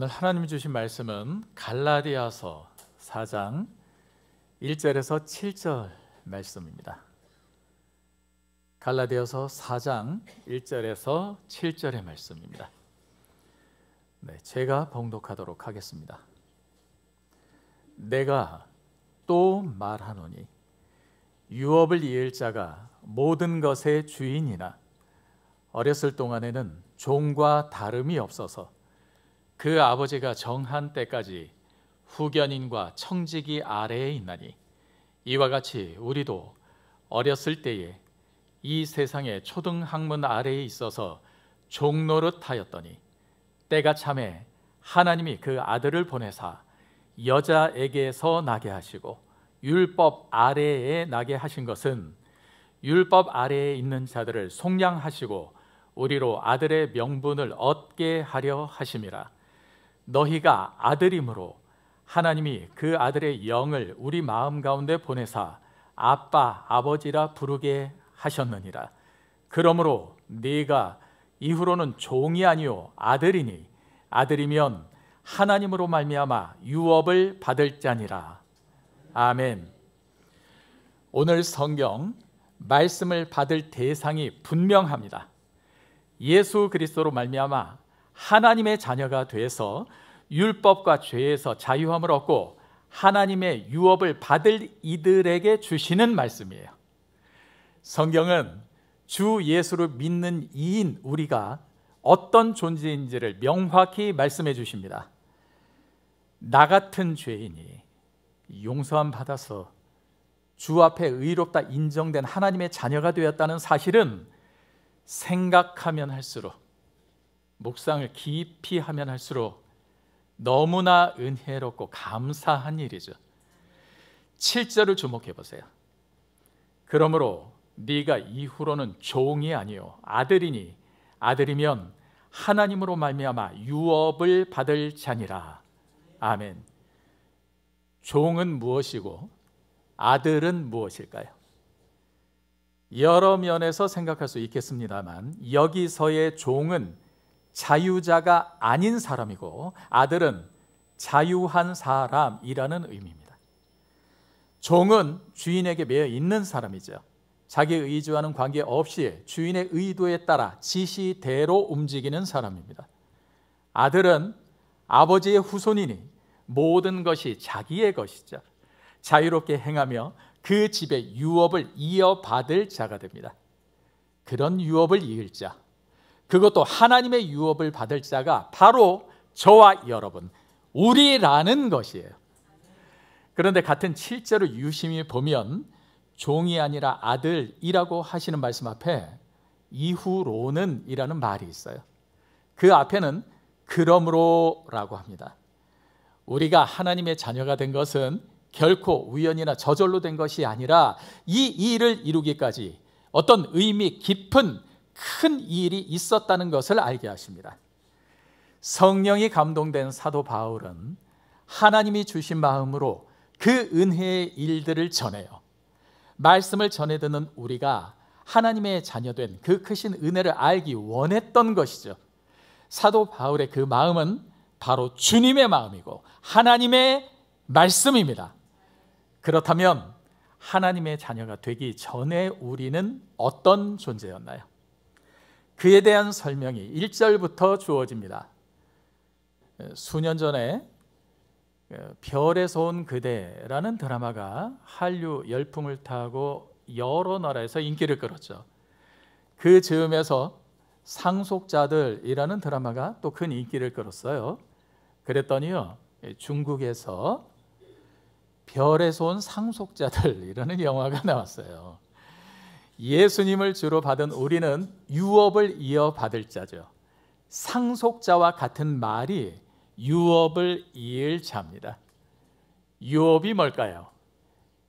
오늘 하나님이 주신 말씀은 갈라디아서 4장 1절에서 7절 말씀입니다. 갈라디아서 4장 1절에서 7절의 말씀입니다. 제가 봉독하도록 하겠습니다. 내가 또 말하노니 유업을 이을 자가 모든 것의 주인이나 어렸을 동안에는 종과 다름이 없어서 그 아버지가 정한 때까지 후견인과 청지기 아래에 있나니 이와 같이 우리도 어렸을 때에 이 세상의 초등학문 아래에 있어서 종노릇하였더니 때가 참에 하나님이 그 아들을 보내사 여자에게서 나게 하시고 율법 아래에 나게 하신 것은 율법 아래에 있는 자들을 속량하시고 우리로 아들의 명분을 얻게 하려 하심이라. 너희가 아들이므로 하나님이 그 아들의 영을 우리 마음 가운데 보내사 아빠 아버지라 부르게 하셨느니라. 그러므로 네가 이후로는 종이 아니요 아들이니 아들이면 하나님으로 말미암아 유업을 받을 자니라. 아멘. 오늘 성경 말씀을 받을 대상이 분명합니다. 예수 그리스도로 말미암아 하나님의 자녀가 돼서 율법과 죄에서 자유함을 얻고 하나님의 유업을 받을 이들에게 주시는 말씀이에요. 성경은 주 예수를 믿는 이인 우리가 어떤 존재인지를 명확히 말씀해 주십니다. 나 같은 죄인이 용서함 받아서 주 앞에 의롭다 인정된 하나님의 자녀가 되었다는 사실은 생각하면 할수록, 묵상을 깊이 하면 할수록 너무나 은혜롭고 감사한 일이죠. 7절을 주목해 보세요. 그러므로 네가 이후로는 종이 아니요 아들이니 아들이면 하나님으로 말미암아 유업을 받을 자니라. 아멘. 종은 무엇이고 아들은 무엇일까요? 여러 면에서 생각할 수 있겠습니다만 여기서의 종은 자유자가 아닌 사람이고 아들은 자유한 사람이라는 의미입니다. 종은 주인에게 매여 있는 사람이죠. 자기 의지와는 관계없이 주인의 의도에 따라 지시대로 움직이는 사람입니다. 아들은 아버지의 후손이니 모든 것이 자기의 것이죠. 자유롭게 행하며 그 집의 유업을 이어받을 자가 됩니다. 그런 유업을 이을 자, 그것도 하나님의 유업을 받을 자가 바로 저와 여러분, 우리라는 것이에요. 그런데 같은 7절을 유심히 보면 종이 아니라 아들이라고 하시는 말씀 앞에 이후로는 이라는 말이 있어요. 그 앞에는 그러므로라고 합니다. 우리가 하나님의 자녀가 된 것은 결코 우연이나 저절로 된 것이 아니라 이 일을 이루기까지 어떤 의미 깊은 큰 일이 있었다는 것을 알게 하십니다. 성령이 감동된 사도 바울은 하나님이 주신 마음으로 그 은혜의 일들을 전해요. 말씀을 전해 듣는 우리가 하나님의 자녀된 그 크신 은혜를 알기 원했던 것이죠. 사도 바울의 그 마음은 바로 주님의 마음이고 하나님의 말씀입니다. 그렇다면 하나님의 자녀가 되기 전에 우리는 어떤 존재였나요? 그에 대한 설명이 1절부터 주어집니다. 수년 전에 별에서 온 그대라는 드라마가 한류 열풍을 타고 여러 나라에서 인기를 끌었죠. 그 즈음에서 상속자들이라는 드라마가 또 큰 인기를 끌었어요. 그랬더니요, 중국에서 별에서 온 상속자들이라는 영화가 나왔어요. 예수님을 주로 받은 우리는 유업을 이어받을 자죠. 상속자와 같은 말이 유업을 이을 자입니다. 유업이 뭘까요?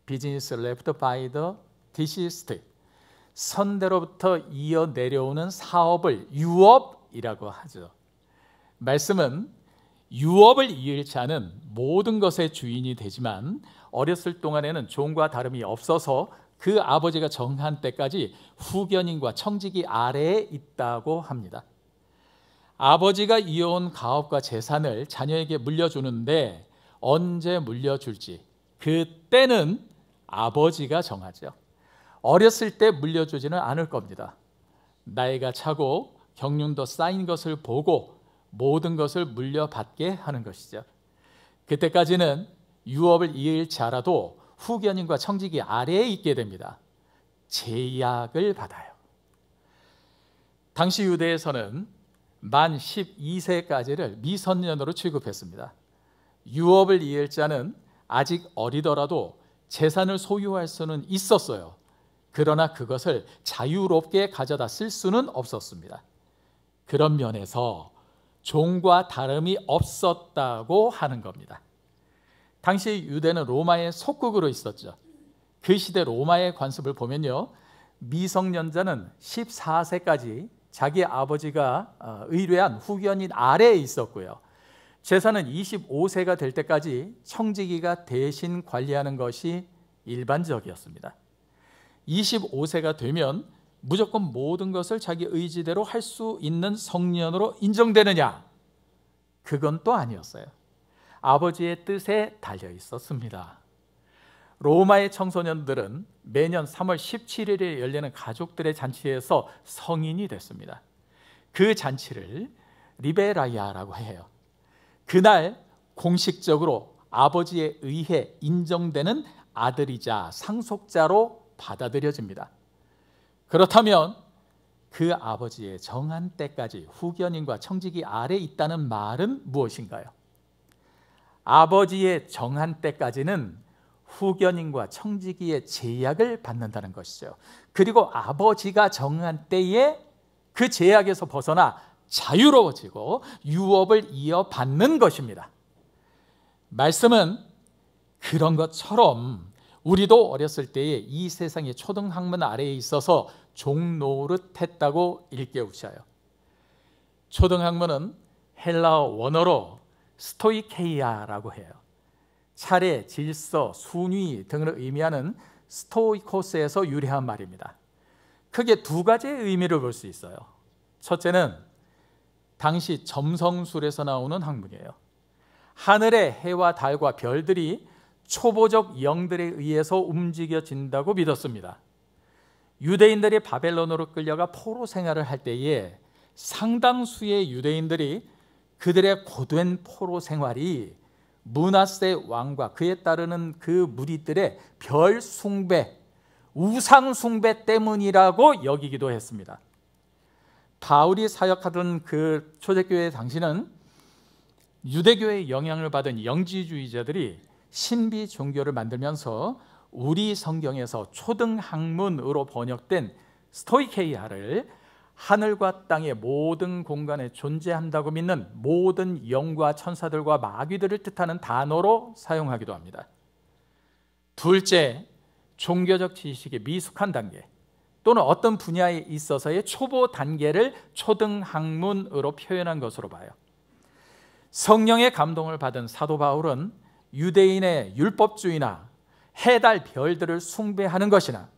Business left by the deceased. 선대로부터 이어 내려오는 사업을 유업이라고 하죠. 말씀은 유업을 이을 자는 모든 것의 주인이 되지만 어렸을 동안에는 종과 다름이 없어서 그 아버지가 정한 때까지 후견인과 청지기 아래에 있다고 합니다. 아버지가 이어온 가업과 재산을 자녀에게 물려주는데 언제 물려줄지 그때는 아버지가 정하죠. 어렸을 때 물려주지는 않을 겁니다. 나이가 차고 경륜도 쌓인 것을 보고 모든 것을 물려받게 하는 것이죠. 그때까지는 유업을 이을지 알아도 후견인과 청지기 아래에 있게 됩니다. 제약을 받아요. 당시 유대에서는 만 12세까지를 미성년으로 취급했습니다. 유업을 이을 자는 아직 어리더라도 재산을 소유할 수는 있었어요. 그러나 그것을 자유롭게 가져다 쓸 수는 없었습니다. 그런 면에서 종과 다름이 없었다고 하는 겁니다. 당시 유대는 로마의 속국으로 있었죠. 그 시대 로마의 관습을 보면요, 미성년자는 14세까지 자기 아버지가 의뢰한 후견인 아래에 있었고요, 재산은 25세가 될 때까지 청지기가 대신 관리하는 것이 일반적이었습니다. 25세가 되면 무조건 모든 것을 자기 의지대로 할 수 있는 성년으로 인정되느냐? 그건 또 아니었어요. 아버지의 뜻에 달려 있었습니다. 로마의 청소년들은 매년 3월 17일에 열리는 가족들의 잔치에서 성인이 됐습니다. 그 잔치를 리베라이아라고 해요. 그날 공식적으로 아버지에 의해 인정되는 아들이자 상속자로 받아들여집니다. 그렇다면 그 아버지의 정한 때까지 후견인과 청지기 아래에 있다는 말은 무엇인가요? 아버지의 정한 때까지는 후견인과 청지기의 제약을 받는다는 것이죠. 그리고 아버지가 정한 때에 그 제약에서 벗어나 자유로워지고 유업을 이어받는 것입니다. 말씀은 그런 것처럼 우리도 어렸을 때에 이 세상의 초등학문 아래에 있어서 종노릇했다고 일깨우셔요. 초등학문은 헬라어 원어로 스토이케이아라고 해요. 차례, 질서, 순위 등을 의미하는 스토이코스에서 유래한 말입니다. 크게 두 가지의 의미를 볼 수 있어요. 첫째는 당시 점성술에서 나오는 학문이에요. 하늘의 해와 달과 별들이 초보적 영들에 의해서 움직여진다고 믿었습니다. 유대인들이 바벨론으로 끌려가 포로 생활을 할 때에 상당수의 유대인들이 그들의 고된 포로 생활이 므낫세 왕과 그에 따르는 그 무리들의 별 숭배, 우상 숭배 때문이라고 여기기도 했습니다. 바울이 사역하던 그 초대교회 당시는 유대교의 영향을 받은 영지주의자들이 신비 종교를 만들면서 우리 성경에서 초등학문으로 번역된 스토이케이아를 하늘과 땅의 모든 공간에 존재한다고 믿는 모든 영과 천사들과 마귀들을 뜻하는 단어로 사용하기도 합니다. 둘째, 종교적 지식의 미숙한 단계 또는 어떤 분야에 있어서의 초보 단계를 초등학문으로 표현한 것으로 봐요. 성령의 감동을 받은 사도 바울은 유대인의 율법주의나 해달 별들을 숭배하는 것이나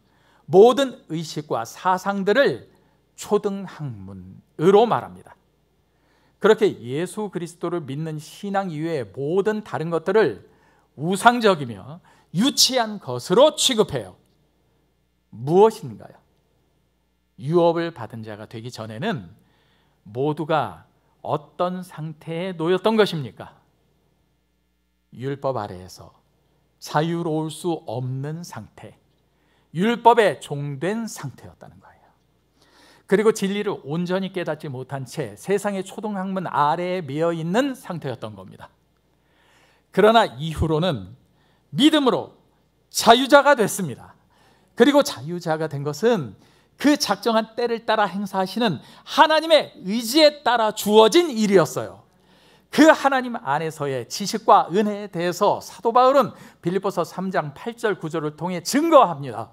모든 의식과 사상들을 초등학문으로 말합니다. 그렇게 예수 그리스도를 믿는 신앙 이외의 모든 다른 것들을 우상적이며 유치한 것으로 취급해요. 무엇인가요? 유업을 받은 자가 되기 전에는 모두가 어떤 상태에 놓였던 것입니까? 율법 아래에서 자유로울 수 없는 상태, 율법에 종된 상태였다는 거예요. 그리고 진리를 온전히 깨닫지 못한 채 세상의 초등학문 아래에 매여 있는 상태였던 겁니다. 그러나 이후로는 믿음으로 자유자가 됐습니다. 그리고 자유자가 된 것은 그 작정한 때를 따라 행사하시는 하나님의 의지에 따라 주어진 일이었어요. 그 하나님 안에서의 지식과 은혜에 대해서 사도 바울은 빌립보서 3장 8절 9절을 통해 증거합니다.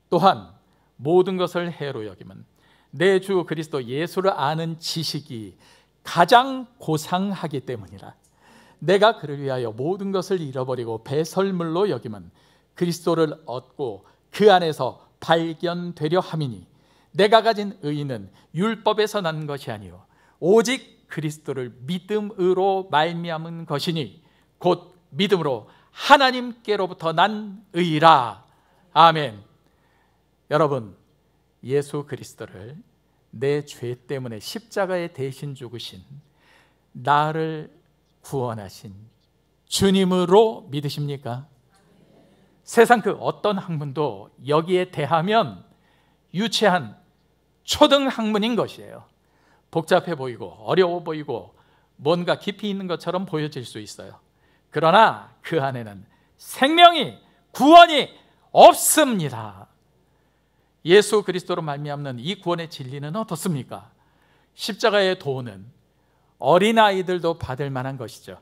또한 모든 것을 해로 여김은 내 주 그리스도 예수를 아는 지식이 가장 고상하기 때문이라. 내가 그를 위하여 모든 것을 잃어버리고 배설물로 여김은 그리스도를 얻고 그 안에서 발견되려 함이니 내가 가진 의의는 율법에서 난 것이 아니요 오직 그리스도를 믿음으로 말미암은 것이니 곧 믿음으로 하나님께로부터 난 의라. 아멘. 여러분, 예수 그리스도를 내 죄 때문에 십자가에 대신 죽으신, 나를 구원하신 주님으로 믿으십니까? 세상 그 어떤 학문도 여기에 대하면 유치한 초등 학문인 것이에요. 복잡해 보이고 어려워 보이고 뭔가 깊이 있는 것처럼 보여질 수 있어요. 그러나 그 안에는 생명이, 구원이 없습니다. 예수 그리스도로 말미암는 이 구원의 진리는 어떻습니까? 십자가의 도는 어린아이들도 받을 만한 것이죠.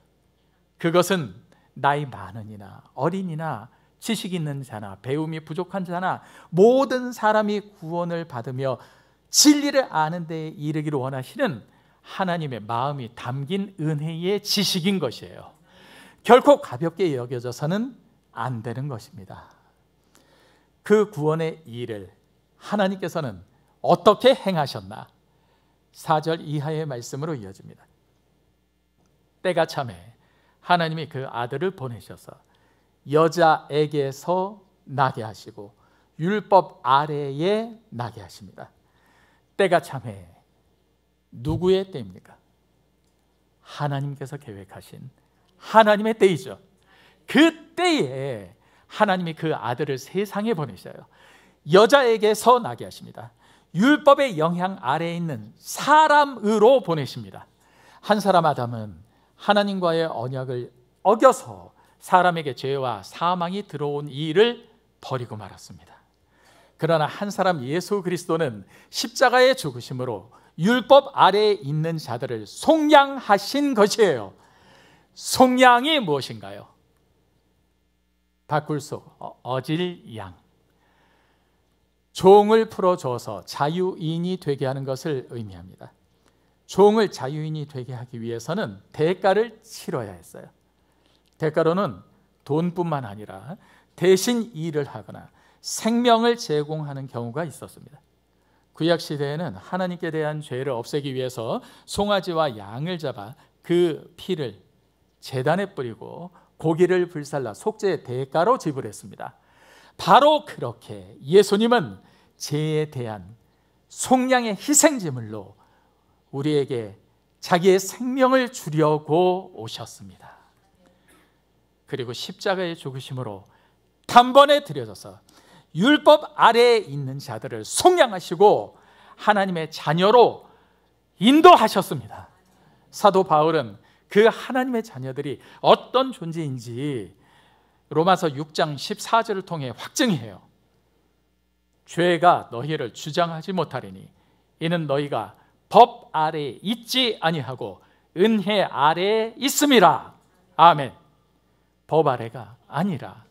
그것은 나이 많으니나 어린이나 지식 있는 자나 배움이 부족한 자나 모든 사람이 구원을 받으며 진리를 아는 데에 이르기를 원하시는 하나님의 마음이 담긴 은혜의 지식인 것이에요. 결코 가볍게 여겨져서는 안 되는 것입니다. 그 구원의 일을 하나님께서는 어떻게 행하셨나? 4절 이하의 말씀으로 이어집니다. 때가 참에 하나님이 그 아들을 보내셔서 여자에게서 나게 하시고 율법 아래에 나게 하십니다. 때가 참에 누구의 때입니까? 하나님께서 계획하신 하나님의 때이죠. 그 때에 하나님이 그 아들을 세상에 보내셔요. 여자에게서 나게 하십니다. 율법의 영향 아래에 있는 사람으로 보내십니다. 한 사람 아담은 하나님과의 언약을 어겨서 사람에게 죄와 사망이 들어온 이 일을 버리고 말았습니다. 그러나 한 사람 예수 그리스도는 십자가의 죽으심으로 율법 아래에 있는 자들을 속량하신 것이에요. 속량이 무엇인가요? 바꿀소, 어질 양. 종을 풀어줘서 자유인이 되게 하는 것을 의미합니다. 종을 자유인이 되게 하기 위해서는 대가를 치러야 했어요. 대가로는 돈뿐만 아니라 대신 일을 하거나 생명을 제공하는 경우가 있었습니다. 구약시대에는 하나님께 대한 죄를 없애기 위해서 송아지와 양을 잡아 그 피를 제단에 뿌리고 고기를 불살라 속죄의 대가로 지불했습니다. 바로 그렇게 예수님은 죄에 대한 속량의 희생제물로 우리에게 자기의 생명을 주려고 오셨습니다. 그리고 십자가의 죽으심으로 단번에 들여져서 율법 아래에 있는 자들을 속량하시고 하나님의 자녀로 인도하셨습니다. 사도 바울은 그 하나님의 자녀들이 어떤 존재인지 로마서 6장 14절을 통해 확증해요. 죄가 너희를 주장하지 못하리니 이는 너희가 법 아래에 있지 아니하고 은혜 아래에 있음이라. 아멘. 법 아래가 아니라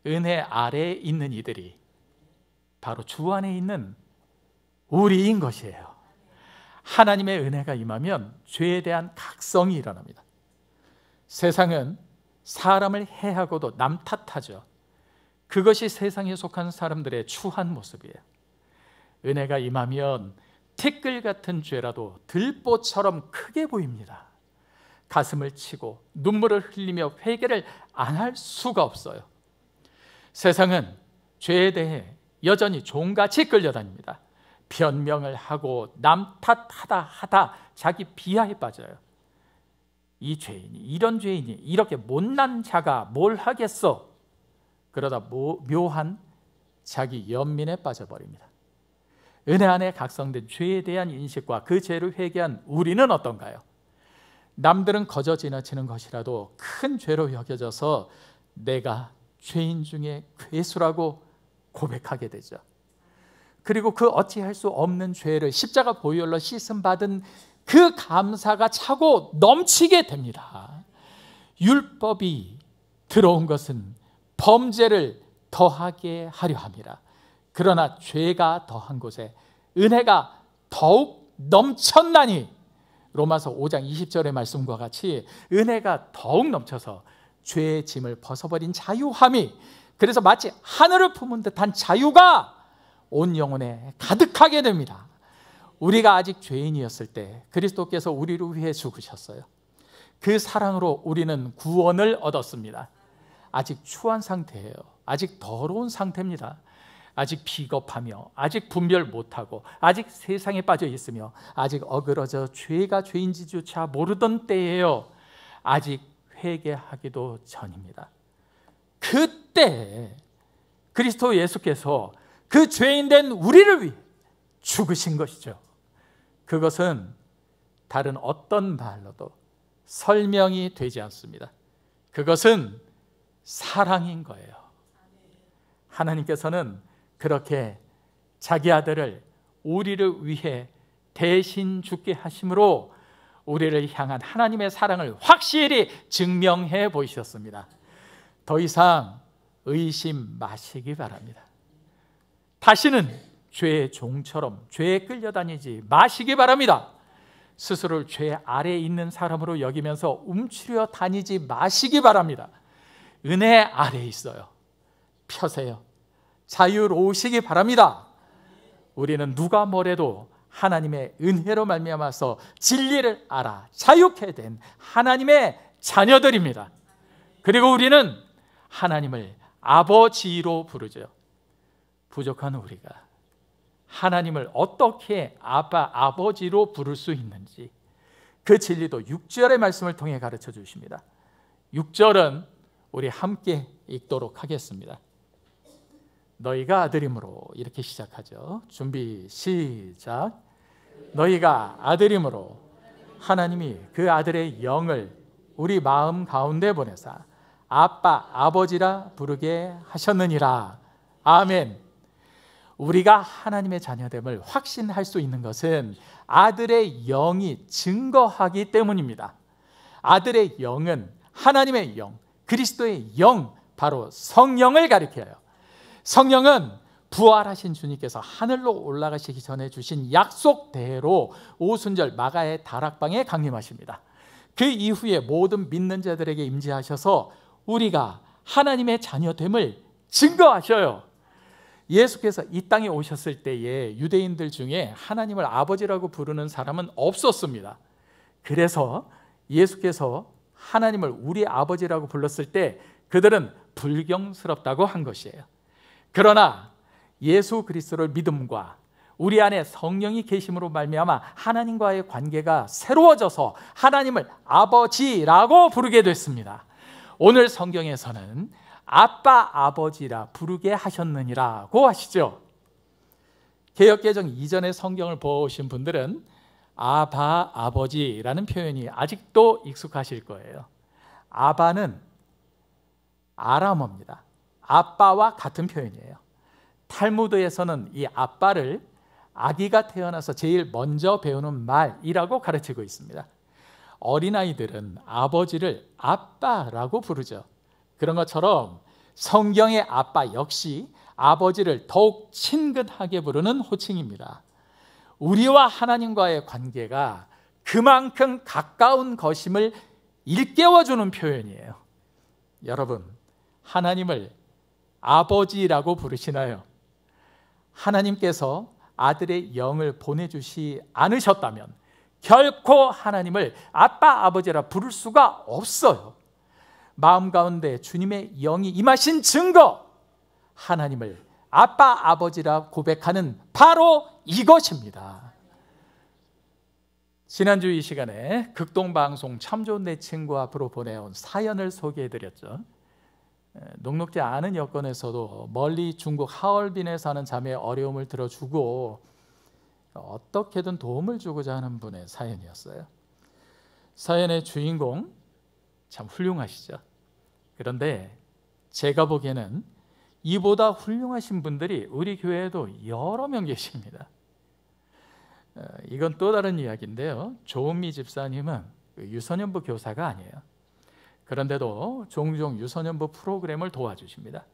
은혜 아래에 있는 이들이 바로 주 안에 있는 우리인 것이에요. 하나님의 은혜가 임하면 죄에 대한 각성이 일어납니다. 세상은 사람을 해하고도 남 탓하죠. 그것이 세상에 속한 사람들의 추한 모습이에요. 은혜가 임하면 티끌 같은 죄라도 들보처럼 크게 보입니다. 가슴을 치고 눈물을 흘리며 회개를 안 할 수가 없어요. 세상은 죄에 대해 여전히 종같이 끌려다닙니다. 변명을 하고 남 탓하다 자기 비하에 빠져요. 이 죄인이, 이런 죄인이, 이렇게 못난 자가 뭘 하겠어? 그러다 묘한 자기 연민에 빠져버립니다. 은혜 안에 각성된 죄에 대한 인식과 그 죄를 회개한 우리는 어떤가요? 남들은 거저 지나치는 것이라도 큰 죄로 여겨져서 내가 죄인 중에 괴수라고 고백하게 되죠. 그리고 그 어찌할 수 없는 죄를 십자가 보혈로 씻음받은 그 감사가 차고 넘치게 됩니다. 율법이 들어온 것은 범죄를 더하게 하려 함이라. 그러나 죄가 더한 곳에 은혜가 더욱 넘쳤나니, 로마서 5장 20절의 말씀과 같이 은혜가 더욱 넘쳐서 죄의 짐을 벗어버린 자유함이, 그래서 마치 하늘을 품은 듯한 자유가 온 영혼에 가득하게 됩니다. 우리가 아직 죄인이었을 때 그리스도께서 우리를 위해 죽으셨어요. 그 사랑으로 우리는 구원을 얻었습니다. 아직 추한 상태예요. 아직 더러운 상태입니다. 아직 비겁하며 아직 분별 못하고 아직 세상에 빠져 있으며 아직 어그러져 죄가 죄인지조차 모르던 때예요. 아직 회개하기도 전입니다. 그때 그리스도 예수께서 그 죄인된 우리를 위해 죽으신 것이죠. 그것은 다른 어떤 말로도 설명이 되지 않습니다. 그것은 사랑인 거예요. 하나님께서는 그렇게 자기 아들을 우리를 위해 대신 죽게 하심으로 우리를 향한 하나님의 사랑을 확실히 증명해 보이셨습니다. 더 이상 의심 마시기 바랍니다. 다시는 죄의 종처럼 죄에 끌려다니지 마시기 바랍니다. 스스로를 죄 아래에 있는 사람으로 여기면서 움츠려 다니지 마시기 바랍니다. 은혜 아래에 있어요. 펴세요. 자유로우시기 바랍니다. 우리는 누가 뭐래도 하나님의 은혜로 말미암아서 진리를 알아 자유케 된 하나님의 자녀들입니다. 그리고 우리는 하나님을 아버지로 부르죠. 부족한 우리가 하나님을 어떻게 아버지로 부를 수 있는지 그 진리도 6절의 말씀을 통해 가르쳐 주십니다. 6절은 우리 함께 읽도록 하겠습니다. 너희가 아들임으로, 이렇게 시작하죠. 준비 시작. 너희가 아들임으로 하나님이 그 아들의 영을 우리 마음 가운데 보내사 아빠 아버지라 부르게 하셨느니라. 아멘. 우리가 하나님의 자녀됨을 확신할 수 있는 것은 아들의 영이 증거하기 때문입니다. 아들의 영은 하나님의 영, 그리스도의 영, 바로 성령을 가리켜요. 성령은 부활하신 주님께서 하늘로 올라가시기 전에 주신 약속대로 오순절 마가의 다락방에 강림하십니다. 그 이후에 모든 믿는 자들에게 임재하셔서 우리가 하나님의 자녀됨을 증거하셔요. 예수께서 이 땅에 오셨을 때에 유대인들 중에 하나님을 아버지라고 부르는 사람은 없었습니다. 그래서 예수께서 하나님을 우리 아버지라고 불렀을 때 그들은 불경스럽다고 한 것이에요. 그러나 예수 그리스도를 믿음과 우리 안에 성령이 계심으로 말미암아 하나님과의 관계가 새로워져서 하나님을 아버지라고 부르게 됐습니다. 오늘 성경에서는 아빠 아버지라 부르게 하셨느니라고 하시죠. 개역개정 이전의 성경을 보신 분들은 아바 아버지라는 표현이 아직도 익숙하실 거예요. 아바는 아람어입니다. 아빠와 같은 표현이에요. 탈무드에서는 이 아빠를 아기가 태어나서 제일 먼저 배우는 말이라고 가르치고 있습니다. 어린아이들은 아버지를 아빠라고 부르죠. 그런 것처럼 성경의 아빠 역시 아버지를 더욱 친근하게 부르는 호칭입니다. 우리와 하나님과의 관계가 그만큼 가까운 것임을 일깨워주는 표현이에요. 여러분, 하나님을 아버지라고 부르시나요? 하나님께서 아들의 영을 보내주시 않으셨다면 결코 하나님을 아빠 아버지라 부를 수가 없어요. 마음 가운데 주님의 영이 임하신 증거, 하나님을 아빠 아버지라 고백하는 바로 이것입니다. 지난주 이 시간에 극동방송 참 좋은 내 친구 앞으로 보내온 사연을 소개해드렸죠. 녹록지 않은 여건에서도 멀리 중국 하얼빈에 사는 자매의 어려움을 들어주고 어떻게든 도움을 주고자 하는 분의 사연이었어요. 사연의 주인공 참 훌륭하시죠. 그런데 제가 보기에는 이보다 훌륭하신 분들이 우리 교회에도 여러 명 계십니다. 이건 또 다른 이야기인데요. 조은미 집사님은 유소년부 교사가 아니에요. 그런데도 종종 유소년부 프로그램을 도와주십니다.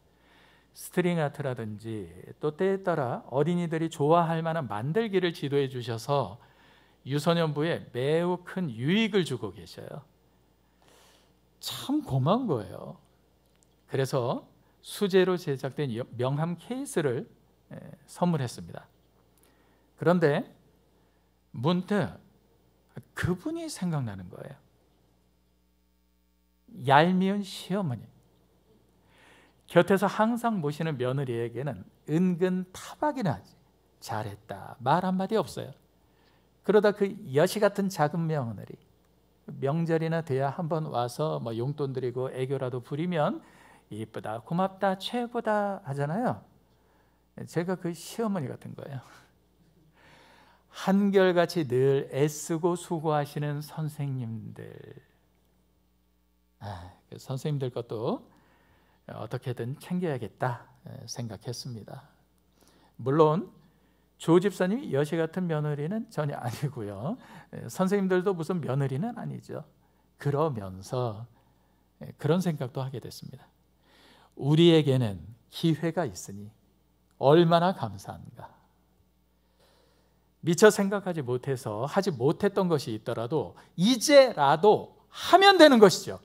스트링 아트라든지 또 때에 따라 어린이들이 좋아할 만한 만들기를 지도해 주셔서 유소년부에 매우 큰 유익을 주고 계셔요. 참 고마운 거예요. 그래서 수제로 제작된 명함 케이스를 선물했습니다. 그런데 문득 그분이 생각나는 거예요. 얄미운 시어머니, 곁에서 항상 모시는 며느리에게는 은근 타박이나 하지. 잘했다, 말 한마디 없어요. 그러다 그 여시 같은 작은 며느리, 명절이나 돼야 한번 와서 뭐 용돈 드리고 애교라도 부리면 이쁘다, 고맙다, 최고다 하잖아요. 제가 그 시어머니 같은 거예요. 한결같이 늘 애쓰고 수고하시는 선생님들, 그 선생님들 것도 어떻게든 챙겨야겠다 생각했습니다. 물론 조 집사님이 여시 같은 며느리는 전혀 아니고요, 선생님들도 무슨 며느리는 아니죠. 그러면서 그런 생각도 하게 됐습니다. 우리에게는 기회가 있으니 얼마나 감사한가. 미처 생각하지 못해서 하지 못했던 것이 있더라도 이제라도 하면 되는 것이죠.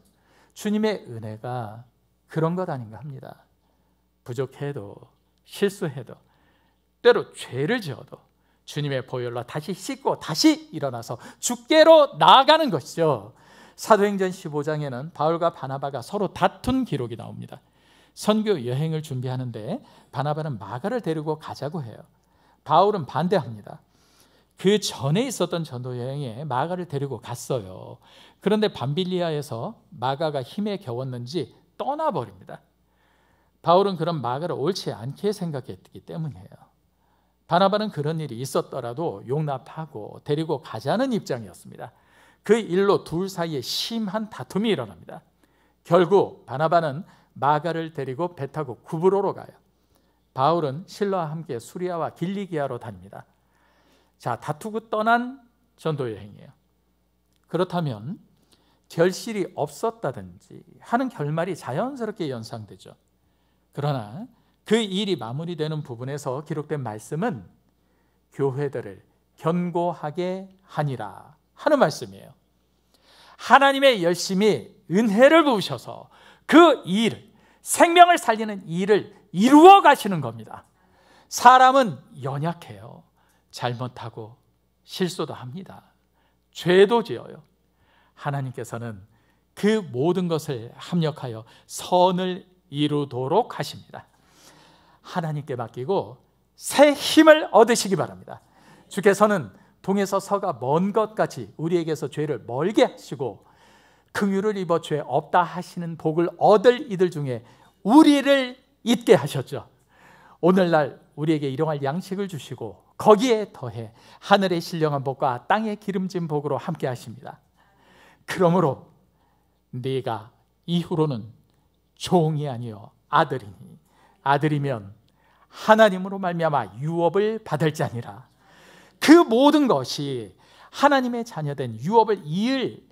주님의 은혜가 그런 것 아닌가 합니다. 부족해도 실수해도 때로 죄를 지어도 주님의 보혈로 다시 씻고 다시 일어나서 주께로 나아가는 것이죠. 사도행전 15장에는 바울과 바나바가 서로 다툰 기록이 나옵니다. 선교 여행을 준비하는데 바나바는 마가를 데리고 가자고 해요. 바울은 반대합니다. 그 전에 있었던 전도 여행에 마가를 데리고 갔어요. 그런데 밤빌리아에서 마가가 힘에 겨웠는지 떠나버립니다. 바울은 그런 마가를 옳지 않게 생각했기 때문이에요. 바나바는 그런 일이 있었더라도 용납하고 데리고 가자는 입장이었습니다. 그 일로 둘 사이에 심한 다툼이 일어납니다. 결국 바나바는 마가를 데리고 배 타고 구브로로 가요. 바울은 실라와 함께 수리아와 길리기아로 다닙니다. 자, 다투고 떠난 전도 여행이에요. 그렇다면 결실이 없었다든지 하는 결말이 자연스럽게 연상되죠. 그러나 그 일이 마무리되는 부분에서 기록된 말씀은 교회들을 견고하게 하니라 하는 말씀이에요. 하나님의 열심히 은혜를 부으셔서 그 일, 생명을 살리는 일을 이루어 가시는 겁니다. 사람은 연약해요. 잘못하고 실수도 합니다. 죄도 지어요. 하나님께서는 그 모든 것을 합력하여 선을 이루도록 하십니다. 하나님께 맡기고 새 힘을 얻으시기 바랍니다. 주께서는 동에서 서가 먼 것 같이 우리에게서 죄를 멀게 하시고 긍휼을 입어 죄 없다 하시는 복을 얻을 이들 중에 우리를 있게 하셨죠. 오늘날 우리에게 일용할 양식을 주시고 거기에 더해 하늘의 신령한 복과 땅의 기름진 복으로 함께 하십니다. 그러므로 네가 이후로는 종이 아니요 아들이니 아들이면 하나님으로 말미암아 유업을 받을 자니라. 그 모든 것이 하나님의 자녀된 유업을 이을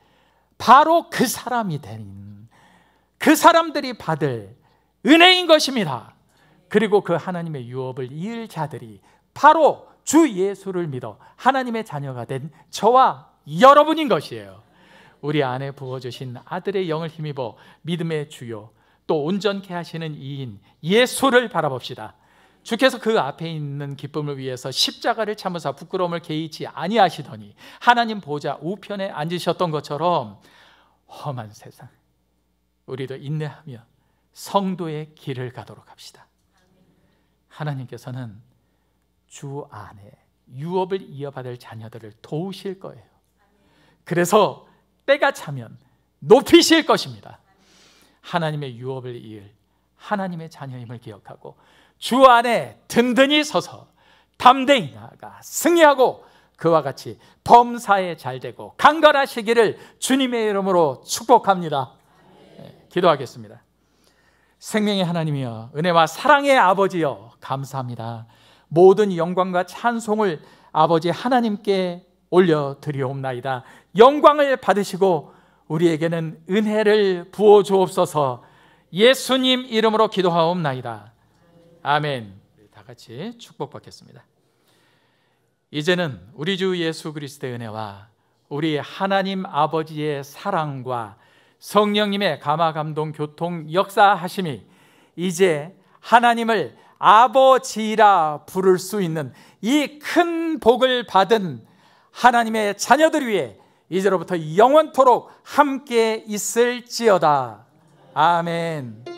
바로 그 사람이 된 그 사람들이 받을 은혜인 것입니다. 그리고 그 하나님의 유업을 이을 자들이 바로 주 예수를 믿어 하나님의 자녀가 된 저와 여러분인 것이에요. 우리 안에 부어주신 아들의 영을 힘입어 믿음의 주요 또 온전케 하시는 이인 예수를 바라봅시다. 주께서 그 앞에 있는 기쁨을 위해서 십자가를 참으사 부끄러움을 개의치 아니하시더니 하나님 보좌 우편에 앉으셨던 것처럼 험한 세상 우리도 인내하며 성도의 길을 가도록 합시다. 하나님께서는 주 안에 유업을 이어받을 자녀들을 도우실 거예요. 그래서 때가 차면 높이실 것입니다. 하나님의 유업을 이을 하나님의 자녀임을 기억하고 주 안에 든든히 서서 담대히 나아가 승리하고 그와 같이 범사에 잘되고 강건하시기를 주님의 이름으로 축복합니다. 기도하겠습니다. 생명의 하나님이여 은혜와 사랑의 아버지여 감사합니다. 모든 영광과 찬송을 아버지 하나님께 올려드리옵나이다. 영광을 받으시고 우리에게는 은혜를 부어 주옵소서. 예수님 이름으로 기도하옵나이다. 아멘. 다 같이 축복받겠습니다. 이제는 우리 주 예수 그리스도의 은혜와 우리 하나님 아버지의 사랑과 성령님의 감화 감동 교통 역사하심이 이제 하나님을 아버지라 부를 수 있는 이 큰 복을 받은 하나님의 자녀들 위해 이제로부터 영원토록 함께 있을지어다. 아멘.